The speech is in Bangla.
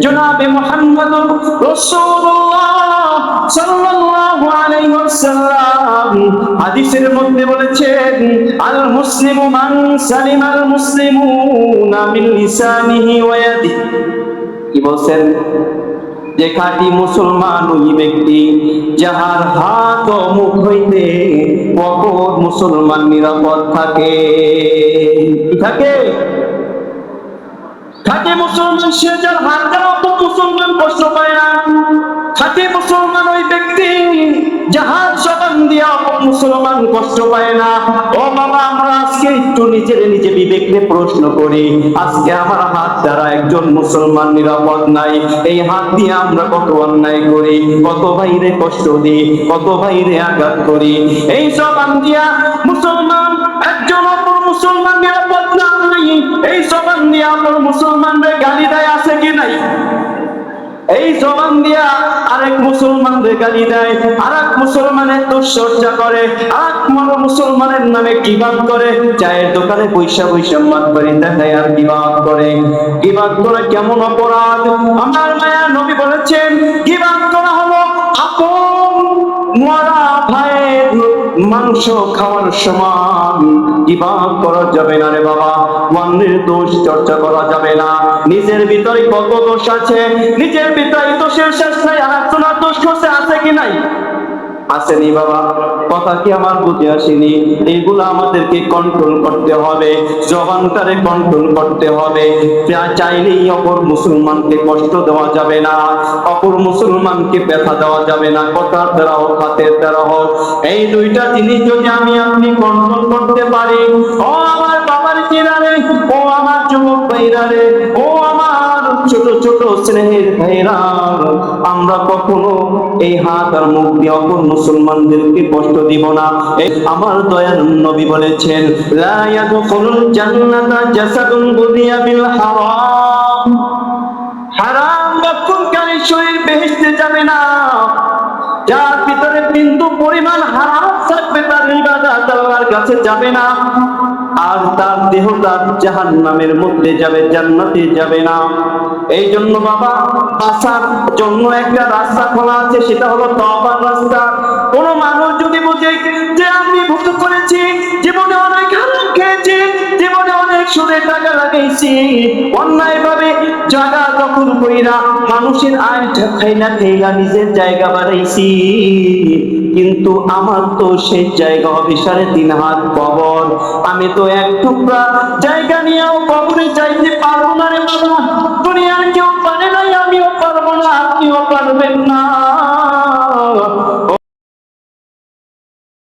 জনাবে মুহাম্মদুর রাসূলুল্লাহ সাল্লাল্লাহু আলাইহি ওয়াসাল্লাম হাদিসের মধ্যে বলেছেন, আল মুসলিমু মান সালিমাল মুসলিমুনা মিন লিসানিহি ওয়া ইয়াদিহি। কি বলছেন? যে খাঁটি মুসলমান ওই ব্যক্তি যাহার হাত ও মুখ হইতে অপর মুসলমান নিরাপদ থাকে। থাকে খাঁটি মুসলমান সে, যার হাত দ্বারা অপর মুসলমান কষ্ট পায় না। খাঁটি মুসলমান ওই ব্যক্তি যাহার জবান দিয়া অপর মুসলমান কষ্ট পায় না। ও বাবা, আমরা আজকে একটু নিজে বিবেককে প্রশ্ন করি, আজকে আমার হাত দ্বারা একজন মুসলমান নিরাপদ নাই। এই হাত দিয়ে আমরা কত অন্যায় করি, কত ভাইরে কষ্ট দিই, কত ভাইরে আঘাত করি। এই জবান দিয়া মুসলমান একজন অপর মুসলমান নিরাপদ নাই। এই জবান দিয়া অপর মুসলমানদের গালি দেয়, আছে কি নাই? এই জবান দিয়া আরেক মুসলমানদের গালি দেয়, আরেক মুসলমানের দুশ্চর্চা করে, আরেক মুসলমানের নামে গীবাত করে, চায়ের দোকানে পয়সা মাতবাড়ি দেখায় আর গীবাত করে। গীবাত করা কেমন অপরাধ? আমার মায়া নবী বলেছেন, গীবাত করা হলো আপন মরা ভাইয়ের মাংস খাওয়ার সমান। গীবাত করা যাবে না রে বাবা, অন্যের দোষ চর্চা করা যাবে না। নিজের ভিতরে কত দোষ আছে, নিজের ভিতরে দোষের শেষ নাই। আরেকজনের দোষ করছে, আছে কি নাই? আসেনি বাবা, কথা কি আমার বুঝে আসেনি? এইগুলো আমাদেরকে কন্ট্রোল করতে হবে, জবানটারে কন্ট্রোল করতে হবে। চাইলেই অপর মুসলমানকে কষ্ট দেওয়া যাবে না, অপর মুসলমানকে ব্যথা দেওয়া যাবে না, কথার দ্বারা হোক, হাতের দ্বারা হোক। এই দুইটা জিনিস যদি আমি আপনি কন্ট্রোল করতে পারি, ও আমার বাবার চিরারে, ও আমার যুবক ভাইরা রে, ও আমার ছোট ছোট স্নেহের ভাইরা, আমরা কখনো এই হাত আর মুখ দিয়ে অপর মুসলমানদেরকে কষ্ট দিব না। আমার দয়ার নবী বলেছেন, লা ইয়াদখুলুল জান্নাতা জাসাদুন বুদিয়া বিল হারাম। হারাম ভক্ষণকারী শরীর বেহেশতে যাবে না। যার ভিতরে বিন্দু পরিমাণ হারাম থাকবে, তার ইবাদত আল্লাহর কাছে যাবে না, আর তার দেহটা জাহান্নামের মধ্যে যাবে, জান্নাতে যাবে না। এই জন্য বাবা, বাঁচার জন্য একটা রাস্তা খোলা আছে, সেটা হলো তওবার রাস্তা। কোন মানুষ যদি বুঝে যে আমি ভুল করেছি, জীবনে অনেক হারাম খেয়েছি, জীবনে অনেক সুদের টাকা লাগাইছি, অন্যায় ভাবে জায়গা দখল কইরা মানুষের আয় খাইলা নিজের জায়গা বাড়াইছি, কিন্তু আমার তো সেই জায়গা হবে 3.5 হাত কবর। আমি তো এক টুকরা জায়গা নিয়েও কবরে যাইতে পারবো না রে বাবা। দুনিয়ার কেউ